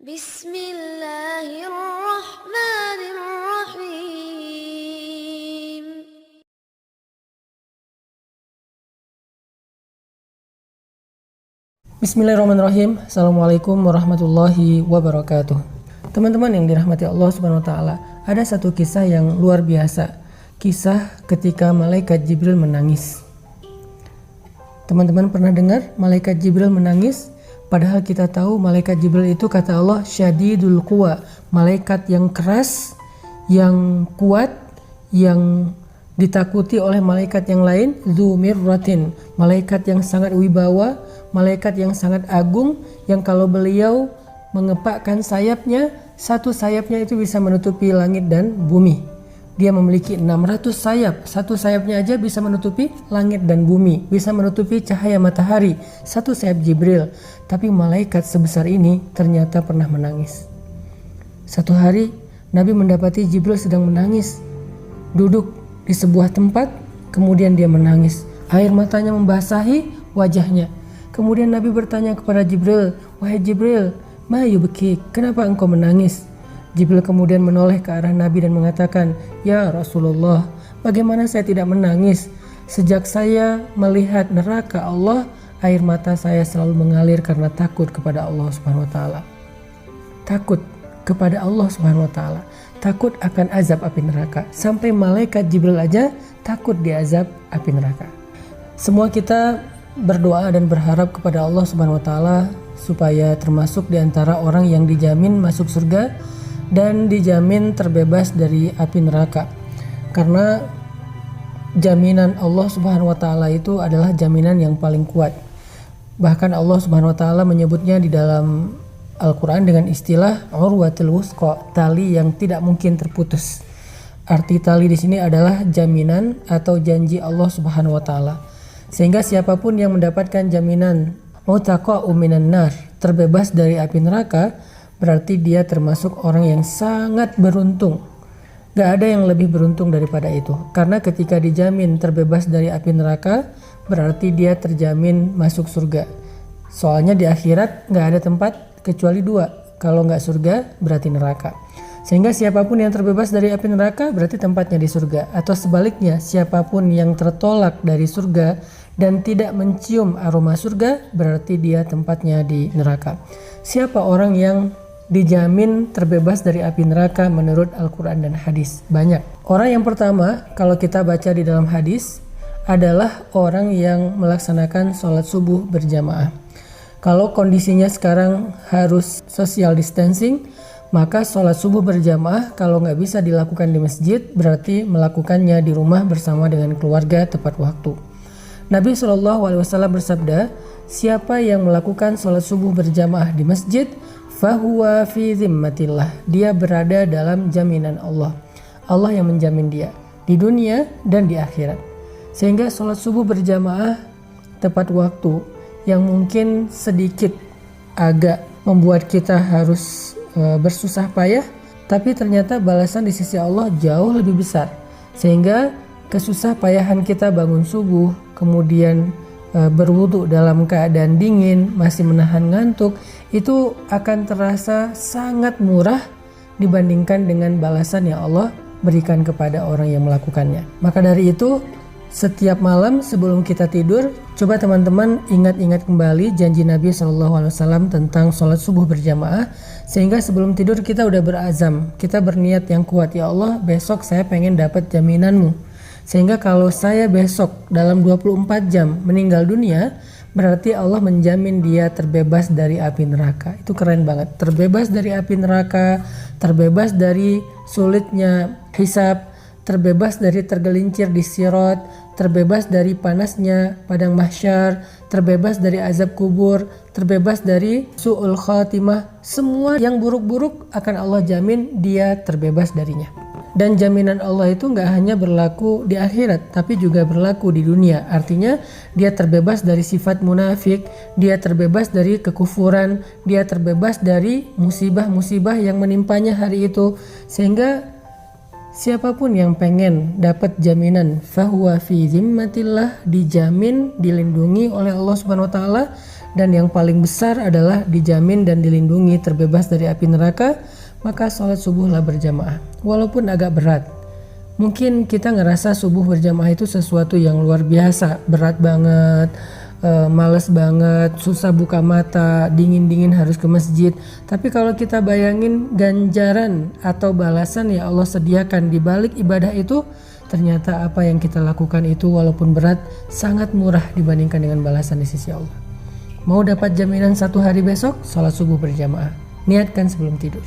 Bismillahirrahmanirrahim. Bismillahirrahmanirrahim. Assalamualaikum warahmatullahi wabarakatuh. Teman-teman yang dirahmati Allah Subhanahu wa taala, ada satu kisah yang luar biasa. Kisah ketika malaikat Jibril menangis. Teman-teman pernah dengar malaikat Jibril menangis? Padahal kita tahu malaikat Jibril itu kata Allah syadidul quwa, malaikat yang keras, yang kuat, yang ditakuti oleh malaikat yang lain. Dzu mirratin, malaikat yang sangat wibawa, malaikat yang sangat agung, yang kalau beliau mengepakkan sayapnya, satu sayapnya itu bisa menutupi langit dan bumi. Dia memiliki 600 sayap, satu sayapnya aja bisa menutupi langit dan bumi, bisa menutupi cahaya matahari, satu sayap Jibril. Tapi malaikat sebesar ini ternyata pernah menangis. Satu hari Nabi mendapati Jibril sedang menangis, duduk di sebuah tempat, kemudian dia menangis, air matanya membasahi wajahnya. Kemudian Nabi bertanya kepada Jibril, "Wahai Jibril, ma yubki, kenapa engkau menangis?" Jibril kemudian menoleh ke arah Nabi dan mengatakan, "Ya Rasulullah, bagaimana saya tidak menangis? Sejak saya melihat neraka Allah, air mata saya selalu mengalir karena takut kepada Allah Subhanahu wa taala." Takut kepada Allah Subhanahu wa taala, takut akan azab api neraka. Sampai malaikat Jibril aja takut diazab api neraka. Semua kita berdoa dan berharap kepada Allah Subhanahu wa taala supaya termasuk di antara orang yang dijamin masuk surga dan dijamin terbebas dari api neraka. Karena jaminan Allah Subhanahu wa taala itu adalah jaminan yang paling kuat. Bahkan Allah Subhanahu wa taala menyebutnya di dalam Al-Qur'an dengan istilah urwatul wusqa, tali yang tidak mungkin terputus. Arti tali di sini adalah jaminan atau janji Allah Subhanahu wa taala. Sehingga siapapun yang mendapatkan jaminan mutaqa'u minan nar, terbebas dari api neraka, berarti dia termasuk orang yang sangat beruntung. Gak ada yang lebih beruntung daripada itu. Karena ketika dijamin terbebas dari api neraka, berarti dia terjamin masuk surga. Soalnya di akhirat gak ada tempat kecuali dua. Kalau gak surga, berarti neraka. Sehingga siapapun yang terbebas dari api neraka, berarti tempatnya di surga. Atau sebaliknya, siapapun yang tertolak dari surga dan tidak mencium aroma surga, berarti dia tempatnya di neraka. Siapa orang yang dijamin terbebas dari api neraka menurut Al-Quran dan hadis? Banyak. Orang yang pertama, kalau kita baca di dalam hadis, adalah orang yang melaksanakan sholat subuh berjamaah. Kalau kondisinya sekarang harus social distancing, maka sholat subuh berjamaah kalau nggak bisa dilakukan di masjid, berarti melakukannya di rumah bersama dengan keluarga tepat waktu. Nabi SAW bersabda, siapa yang melakukan sholat subuh berjamaah di masjid, fahuwa fi zimmatillah, dia berada dalam jaminan Allah. Allah yang menjamin dia di dunia dan di akhirat. Sehingga sholat subuh berjamaah tepat waktu yang mungkin sedikit agak membuat kita harus bersusah payah, tapi ternyata balasan di sisi Allah jauh lebih besar. Sehingga kesusah payahan kita bangun subuh, kemudian berwudu dalam keadaan dingin, masih menahan ngantuk, itu akan terasa sangat murah dibandingkan dengan balasan yang Allah berikan kepada orang yang melakukannya. Maka dari itu, setiap malam sebelum kita tidur, coba teman-teman ingat-ingat kembali janji Nabi SAW tentang sholat subuh berjamaah, sehingga sebelum tidur kita udah berazam, kita berniat yang kuat, ya Allah besok saya pengen dapat jaminanmu. Sehingga kalau saya besok dalam 24 jam meninggal dunia, berarti Allah menjamin dia terbebas dari api neraka. Itu keren banget. Terbebas dari api neraka, terbebas dari sulitnya hisab, terbebas dari tergelincir di sirat, terbebas dari panasnya padang mahsyar, terbebas dari azab kubur, terbebas dari su'ul khatimah. Semua yang buruk-buruk akan Allah jamin dia terbebas darinya. Dan jaminan Allah itu gak hanya berlaku di akhirat, tapi juga berlaku di dunia. Artinya dia terbebas dari sifat munafik, dia terbebas dari kekufuran, dia terbebas dari musibah-musibah yang menimpanya hari itu. Sehingga Siapapun yang pengen dapat jaminan fahuwa fi zimmatillah, dijamin, dilindungi oleh Allah Subhanahu wa taala, dan yang paling besar adalah dijamin dan dilindungi terbebas dari api neraka, maka sholat subuhlah berjamaah. Walaupun agak berat. Mungkin kita ngerasa subuh berjamaah itu sesuatu yang luar biasa, berat banget, males banget, susah buka mata, dingin-dingin harus ke masjid. Tapi kalau kita bayangin ganjaran atau balasan ya Allah sediakan di balik ibadah itu, ternyata apa yang kita lakukan itu walaupun berat sangat murah dibandingkan dengan balasan di sisi Allah. Mau dapat jaminan 1 hari besok, sholat subuh berjamaah. Niatkan sebelum tidur.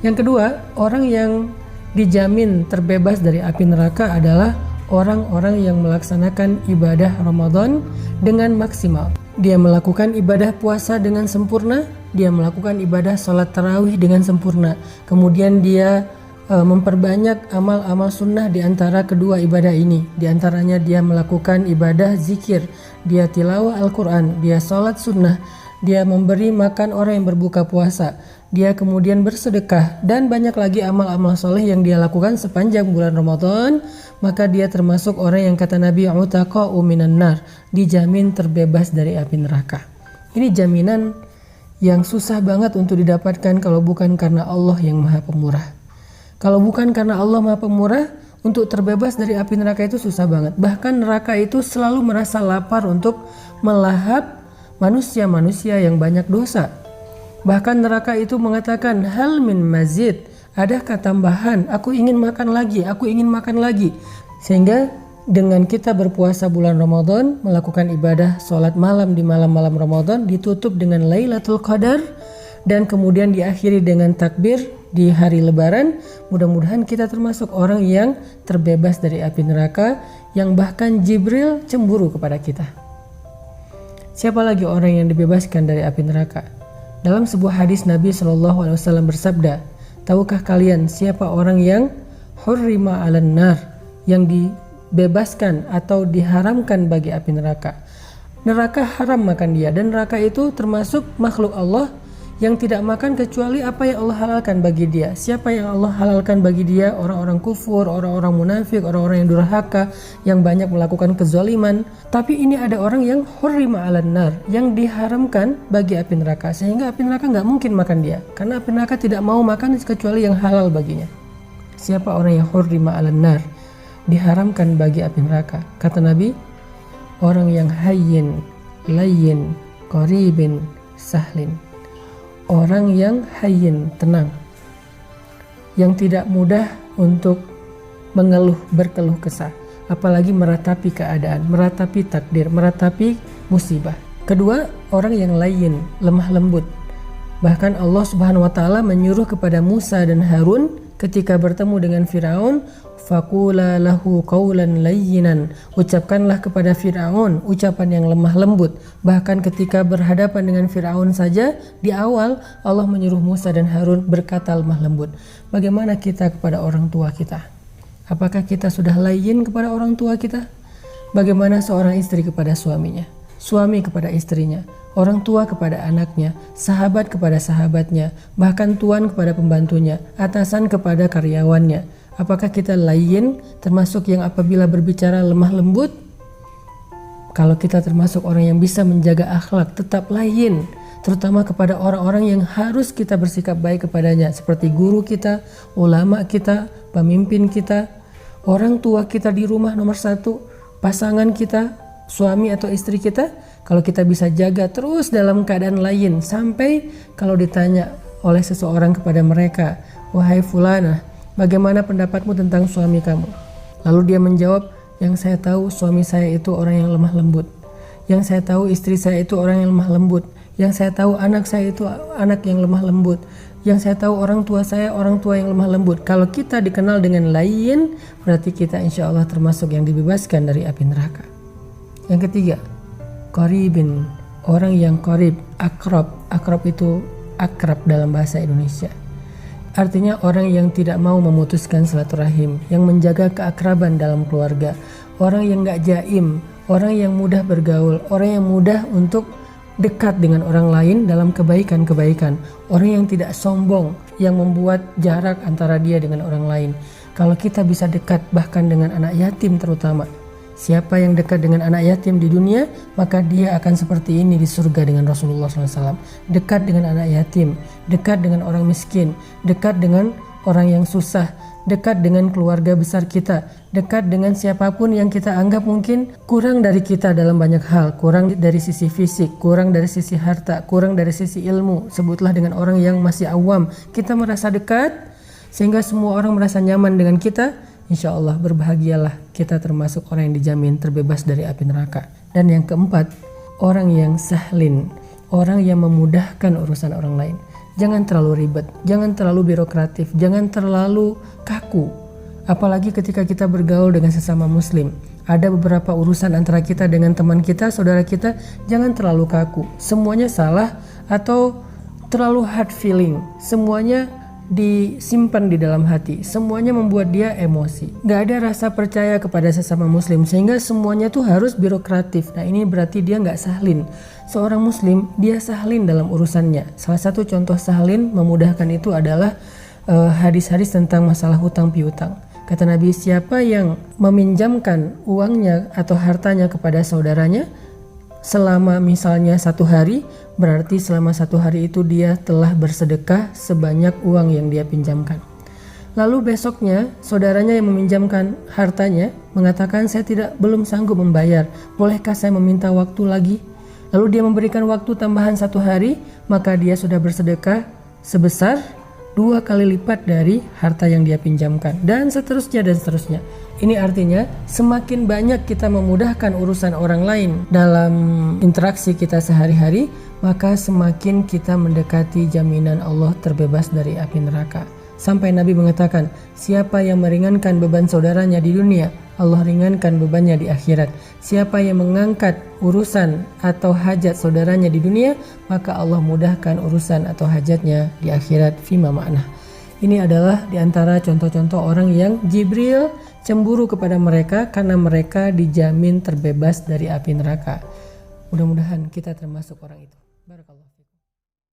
Yang kedua, orang yang dijamin terbebas dari api neraka adalah orang-orang yang melaksanakan ibadah Ramadan dengan maksimal. Dia melakukan ibadah puasa dengan sempurna, dia melakukan ibadah sholat tarawih dengan sempurna. Kemudian dia memperbanyak amal-amal sunnah di antara kedua ibadah ini. Di antaranya dia melakukan ibadah zikir, dia tilawah Al-Quran, dia sholat sunnah, dia memberi makan orang yang berbuka puasa, dia kemudian bersedekah, dan banyak lagi amal-amal soleh yang dia lakukan sepanjang bulan Ramadan. Maka dia termasuk orang yang kata Nabi utaqa'u minan nar, dijamin terbebas dari api neraka. Ini jaminan yang susah banget untuk didapatkan kalau bukan karena Allah yang Maha Pemurah. Kalau bukan karena Allah Maha Pemurah, untuk terbebas dari api neraka itu susah banget. Bahkan neraka itu selalu merasa lapar untuk melahap manusia-manusia yang banyak dosa. Bahkan neraka itu mengatakan, hal min mazid, adakah tambahan? Aku ingin makan lagi, aku ingin makan lagi. Sehingga dengan kita berpuasa bulan Ramadan, melakukan ibadah sholat malam di malam-malam Ramadan, ditutup dengan Lailatul Qadar, dan kemudian diakhiri dengan takbir di hari Lebaran. Mudah-mudahan kita termasuk orang yang terbebas dari api neraka, yang bahkan Jibril cemburu kepada kita. Siapa lagi orang yang dibebaskan dari api neraka? Dalam sebuah hadis Nabi SAW bersabda, tahukah kalian siapa orang yang hurrima 'alan nar, yang dibebaskan atau diharamkan bagi api neraka? Neraka haram makan dia, dan neraka itu termasuk makhluk Allah yang tidak makan kecuali apa yang Allah halalkan bagi dia. Siapa yang Allah halalkan bagi dia? Orang-orang kufur, orang-orang munafik, orang-orang yang durhaka, yang banyak melakukan kezaliman. Tapi ini ada orang yang hurrima 'alan nar, yang diharamkan bagi api neraka, sehingga api neraka nggak mungkin makan dia, karena api neraka tidak mau makan kecuali yang halal baginya. Siapa orang yang hurrima 'alan nar, diharamkan bagi api neraka? Kata Nabi, orang yang hayyin, layyin, qaribin, sahlin. Orang yang hayyin, tenang, yang tidak mudah untuk berkeluh kesah, apalagi meratapi keadaan, meratapi takdir, meratapi musibah. Kedua, orang yang layyin, lemah lembut. Bahkan Allah Subhanahu wa taala menyuruh kepada Musa dan Harun ketika bertemu dengan Firaun, faqula lahu qawlan layyinan, ucapkanlah kepada Firaun ucapan yang lemah lembut. Bahkan ketika berhadapan dengan Firaun saja, di awal Allah menyuruh Musa dan Harun berkata lemah lembut. Bagaimana kita kepada orang tua kita? Apakah kita sudah layyin kepada orang tua kita? Bagaimana seorang istri kepada suaminya, suami kepada istrinya, orang tua kepada anaknya, sahabat kepada sahabatnya, bahkan tuan kepada pembantunya, atasan kepada karyawannya? Apakah kita layyin, termasuk yang apabila berbicara lemah lembut? Kalau kita termasuk orang yang bisa menjaga akhlak, tetap layyin, terutama kepada orang-orang yang harus kita bersikap baik kepadanya, seperti guru kita, ulama kita, pemimpin kita, orang tua kita di rumah nomor 1, pasangan kita, suami atau istri kita. Kalau kita bisa jaga terus dalam keadaan layyin, sampai kalau ditanya oleh seseorang kepada mereka, wahai fulana, bagaimana pendapatmu tentang suami kamu? Lalu dia menjawab, yang saya tahu suami saya itu orang yang lemah lembut, yang saya tahu istri saya itu orang yang lemah lembut, yang saya tahu anak saya itu anak yang lemah lembut, yang saya tahu orang tua saya orang tua yang lemah lembut. Kalau kita dikenal dengan layyin, berarti kita insya Allah termasuk yang dibebaskan dari api neraka. Yang ketiga, qaribin, orang yang qarib, akrab. Akrab itu akrab dalam bahasa Indonesia. Artinya orang yang tidak mau memutuskan silaturahim, yang menjaga keakraban dalam keluarga, orang yang gak jaim, orang yang mudah bergaul, orang yang mudah untuk dekat dengan orang lain dalam kebaikan-kebaikan, orang yang tidak sombong, yang membuat jarak antara dia dengan orang lain. Kalau kita bisa dekat bahkan dengan anak yatim terutama. Siapa yang dekat dengan anak yatim di dunia, maka dia akan seperti ini di surga dengan Rasulullah SAW. Dekat dengan anak yatim, dekat dengan orang miskin, dekat dengan orang yang susah, dekat dengan keluarga besar kita, dekat dengan siapapun yang kita anggap mungkin kurang dari kita dalam banyak hal, kurang dari sisi fisik, kurang dari sisi harta, kurang dari sisi ilmu. Sebutlah dengan orang yang masih awam, kita merasa dekat sehingga semua orang merasa nyaman dengan kita. Insya Allah berbahagialah kita termasuk orang yang dijamin terbebas dari api neraka. Dan yang keempat, orang yang sahlin, orang yang memudahkan urusan orang lain. Jangan terlalu ribet, jangan terlalu birokratif, jangan terlalu kaku. Apalagi ketika kita bergaul dengan sesama muslim. Ada beberapa urusan antara kita dengan teman kita, saudara kita, jangan terlalu kaku. Semuanya salah atau terlalu hard feeling. Semuanya disimpan di dalam hati, semuanya membuat dia emosi, gak ada rasa percaya kepada sesama muslim, sehingga semuanya tuh harus birokratif. Nah ini berarti dia gak sahlin. Seorang muslim dia sahlin dalam urusannya. Salah satu contoh sahlin memudahkan itu adalah hadis-hadis tentang masalah hutang piutang. Kata Nabi, siapa yang meminjamkan uangnya atau hartanya kepada saudaranya selama misalnya 1 hari, berarti selama 1 hari itu dia telah bersedekah sebanyak uang yang dia pinjamkan. Lalu besoknya saudaranya yang meminjamkan hartanya mengatakan, saya belum sanggup membayar, bolehkah saya meminta waktu lagi? Lalu dia memberikan waktu tambahan 1 hari, maka dia sudah bersedekah sebesar 2 kali lipat dari harta yang dia pinjamkan, dan seterusnya dan seterusnya. Ini artinya semakin banyak kita memudahkan urusan orang lain dalam interaksi kita sehari-hari, maka semakin kita mendekati jaminan Allah terbebas dari api neraka. Sampai Nabi mengatakan, siapa yang meringankan beban saudaranya di dunia, Allah ringankan bebannya di akhirat. Siapa yang mengangkat urusan atau hajat saudaranya di dunia, maka Allah mudahkan urusan atau hajatnya di akhirat. Fima ma'nah. Ini adalah diantara contoh-contoh orang yang Jibril cemburu kepada mereka karena mereka dijamin terbebas dari api neraka. Mudah-mudahan kita termasuk orang itu. Barakallah.